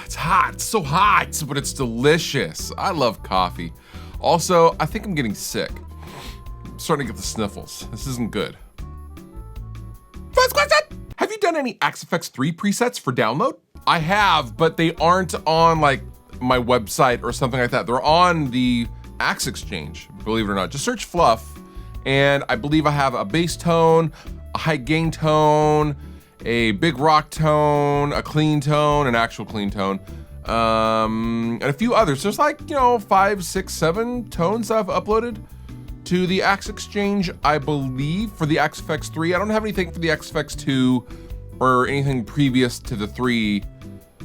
It's hot, it's so hot, but it's delicious. I love coffee. Also, I think I'm getting sick. I'm starting to get the sniffles. This isn't good. First question, have you done any Axe FX 3 presets for download? I have, but they aren't on like my website or something like that. They're on the Axe Exchange, believe it or not. Just search Fluff, and I believe I have a bass tone, a high gain tone, a big rock tone, a clean tone, an actual clean tone, and a few others. There's like, 5, 6, 7 tones I've uploaded to the Axe Exchange, I believe, for the Axe FX 3. I don't have anything for the Axe FX 2 or anything previous to the 3.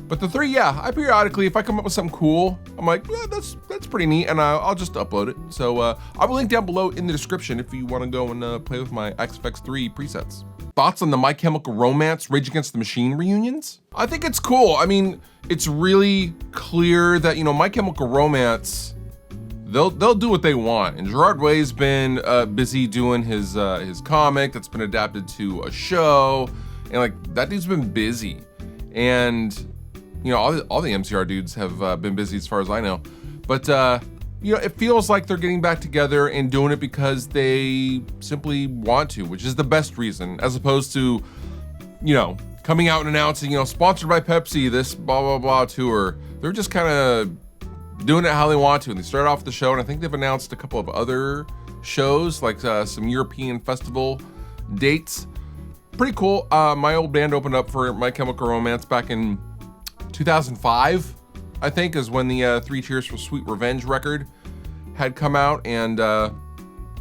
But the 3, yeah, I periodically, if I come up with something cool, I'm like, yeah, that's pretty neat, and I'll just upload it. So I will link down below in the description if you want to go and play with my Axe FX 3 presets. Thoughts on the My Chemical Romance Rage Against the Machine reunions? I think it's cool. I mean, it's really clear that, My Chemical Romance, they'll do what they want. And Gerard Way's been busy doing his comic that's been adapted to a show, and like that dude's been busy. And all the MCR dudes have been busy as far as I know. But it feels like they're getting back together and doing it because they simply want to, which is the best reason, as opposed to, coming out and announcing, sponsored by Pepsi, this blah, blah, blah tour. They're just kind of doing it how they want to. And they started off the show, and I think they've announced a couple of other shows, like some European festival dates. Pretty cool. My old band opened up for My Chemical Romance back in 2005, I think, is when the 3 Cheers for Sweet Revenge record had come out, and yeah,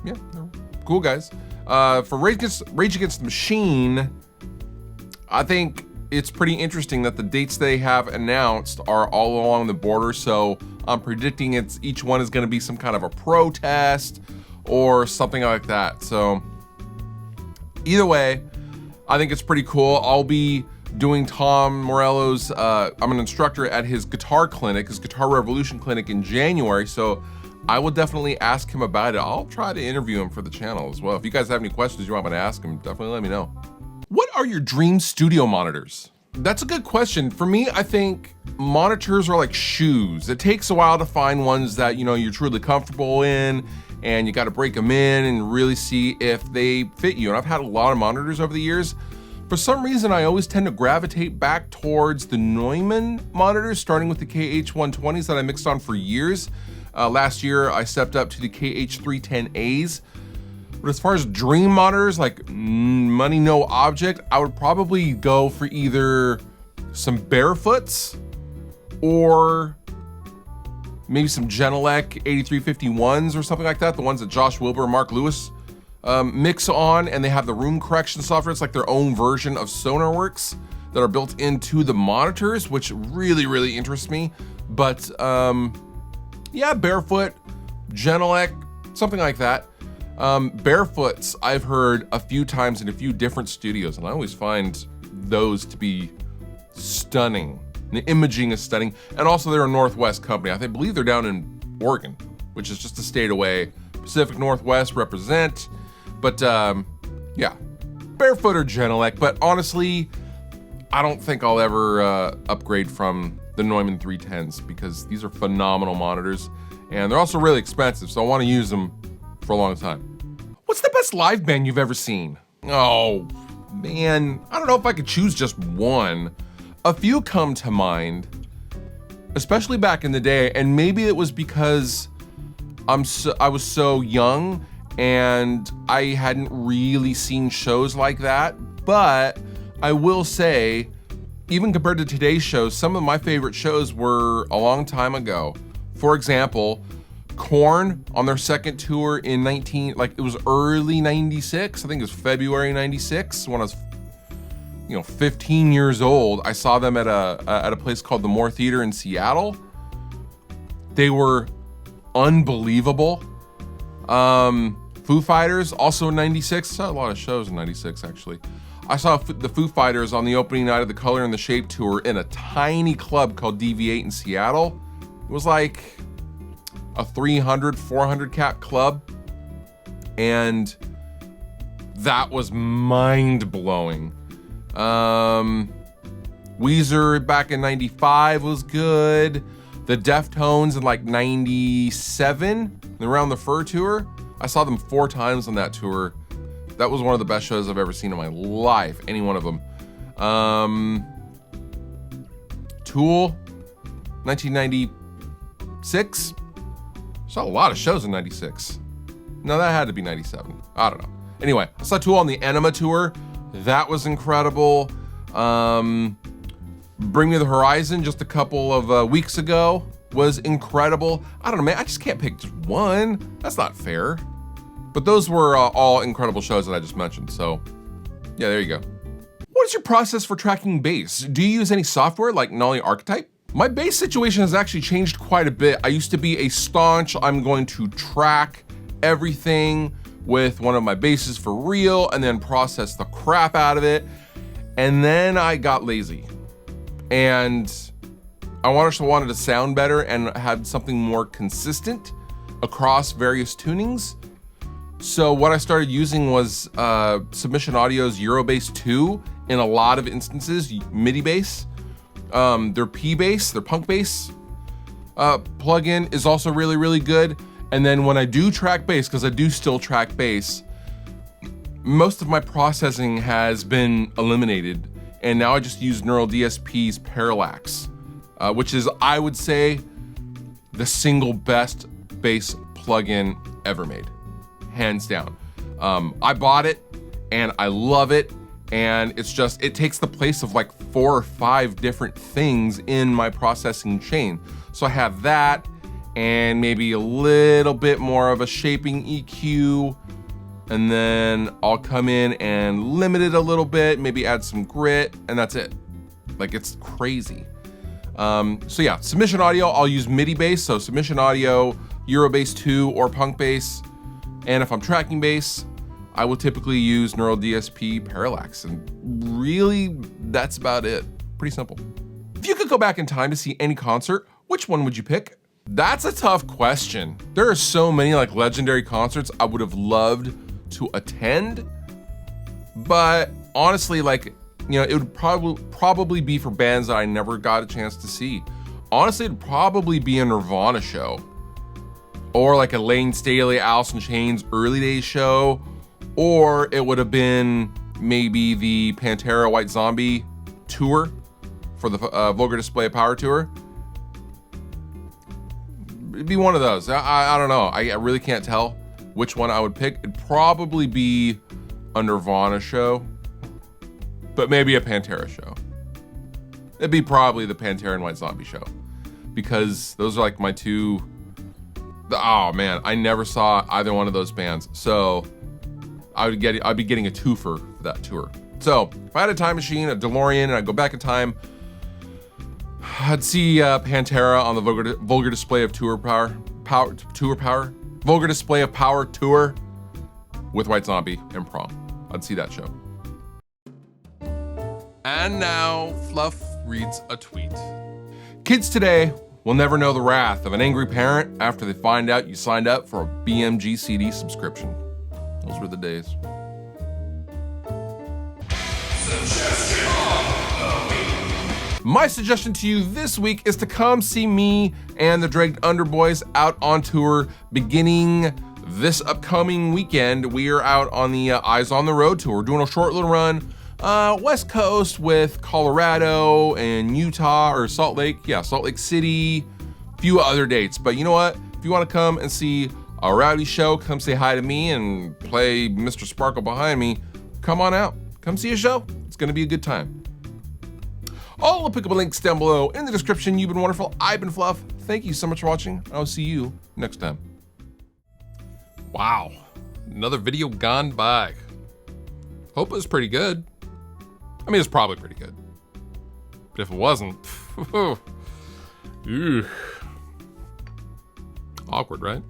they're cool guys. For Rage Against the Machine, I think it's pretty interesting that the dates they have announced are all along the border, so I'm predicting each one is going to be some kind of a protest or something like that. So either way, I think it's pretty cool. I'll be doing Tom Morello's, I'm an instructor at his guitar clinic, his Guitar Revolution clinic in January, so I will definitely ask him about it. I'll try to interview him for the channel as well. If you guys have any questions you want me to ask him, definitely let me know. What are your dream studio monitors? That's a good question. For me, I think monitors are like shoes. It takes a while to find ones that, you're truly comfortable in, and you got to break them in and really see if they fit you. And I've had a lot of monitors over the years. For some reason, I always tend to gravitate back towards the Neumann monitors, starting with the KH120s that I mixed on for years. Last year, I stepped up to the KH310As. But as far as dream monitors, like money, no object, I would probably go for either some Barefoots or maybe some Genelec 8351s or something like that, the ones that Josh Wilbur and Mark Lewis mix on, and they have the room correction software. It's like their own version of SonarWorks that are built into the monitors, which really, really interests me. But yeah, Barefoot, Genelec, something like that. Barefoots, I've heard a few times in a few different studios, and I always find those to be stunning. The imaging is stunning, and also they're a Northwest company. I believe they're down in Oregon, which is just a state away. Pacific Northwest represent. But yeah, Barefoot or Genelec. But honestly, I don't think I'll ever upgrade from the Neumann 310s because these are phenomenal monitors, and they're also really expensive, so I want to use them for a long time. What's the best live band you've ever seen? Oh man, I don't know if I could choose just one. A few come to mind, especially back in the day, and maybe it was because I was so young and I hadn't really seen shows like that. But I will say, even compared to today's shows, some of my favorite shows were a long time ago. For example, Korn on their second tour in it was early 96. I think it was February 96 when I was 15 years old. I saw them at a place called the Moore Theater in Seattle. They were unbelievable. Foo Fighters, also in 96. I saw a lot of shows in 96, actually. I saw the Foo Fighters on the opening night of the Color and the Shape tour in a tiny club called DV8 in Seattle. It was like a 300, 400 cap club. And that was mind blowing. Weezer back in 95 was good. The Deftones in like 97, around the Fur tour. I saw them 4 times on that tour. That was one of the best shows I've ever seen in my life, any one of them. Tool, 1996. Saw a lot of shows in 96. No, that had to be 97. I don't know. Anyway, I saw Tool on the Enema tour. That was incredible. Bring Me the Horizon just a couple of weeks ago was incredible. I don't know, man, I just can't pick just one. That's not fair. But those were all incredible shows that I just mentioned. So yeah, there you go. What is your process for tracking bass? Do you use any software like Nolly Archetype? My bass situation has actually changed quite a bit. I used to be a staunch, I'm going to track everything with one of my basses for real and then process the crap out of it. And then I got lazy and I wanted to sound better and had something more consistent across various tunings. So what I started using was Submission Audio's Eurobass 2 in a lot of instances, MIDI bass. Their P bass, their punk bass plugin is also really, really good. And then when I do track bass, because I do still track bass, most of my processing has been eliminated. And now I just use Neural DSP's Parallax, which is, I would say, the single best bass plugin ever made, hands down. I bought it and I love it. And it's just, it takes the place of like 4 or 5 different things in my processing chain. So I have that and maybe a little bit more of a shaping EQ. And then I'll come in and limit it a little bit, maybe add some grit, and that's it. Like, it's crazy. So yeah, Submission Audio, I'll use MIDI bass. So Submission Audio, Eurobass 2 or punk bass. And if I'm tracking bass, I will typically use Neural DSP Parallax, and really, that's about it. Pretty simple. If you could go back in time to see any concert, which one would you pick? That's a tough question. There are so many like legendary concerts I would have loved to attend, but honestly, like, you know, it would probably be for bands that I never got a chance to see. Honestly, it'd probably be a Nirvana show, or like a Lane Staley, Alice in Chains early days show, or it would have been maybe the Pantera White Zombie tour for the Vulgar Display of Power tour. It'd be one of those. I don't know. I really can't tell which one I would pick. It'd probably be a Nirvana show, but maybe a Pantera show. It'd be probably the Pantera and White Zombie show, because those are like my two. Oh man, I never saw either one of those bands, so I'd be getting a twofer for that tour. So if I had a time machine, a DeLorean, and I'd go back in time, I'd see Pantera on the Vulgar Display of Vulgar Display of Power tour with White Zombie and Prom. I'd see that show. And now Fluff reads a tweet. Kids today will never know the wrath of an angry parent after they find out you signed up for a BMG CD subscription. Those were the days. My suggestion to you this week is to come see me and the Dragged Underboys out on tour beginning this upcoming weekend. We are out on the Eyes on the Road tour, doing a short little run West Coast with Colorado and Utah, or Salt Lake City, a few other dates. But you know what? If you want to come and see a rowdy show, come say hi to me and play Mr. Sparkle behind me, come on out. Come see a show. It's going to be a good time. All applicable links down below in the description. You've been wonderful. I've been Fluff. Thank you so much for watching. I'll see you next time. Wow. Another video gone by. Hope it was pretty good. I mean, it's probably pretty good. But if it wasn't, awkward, right?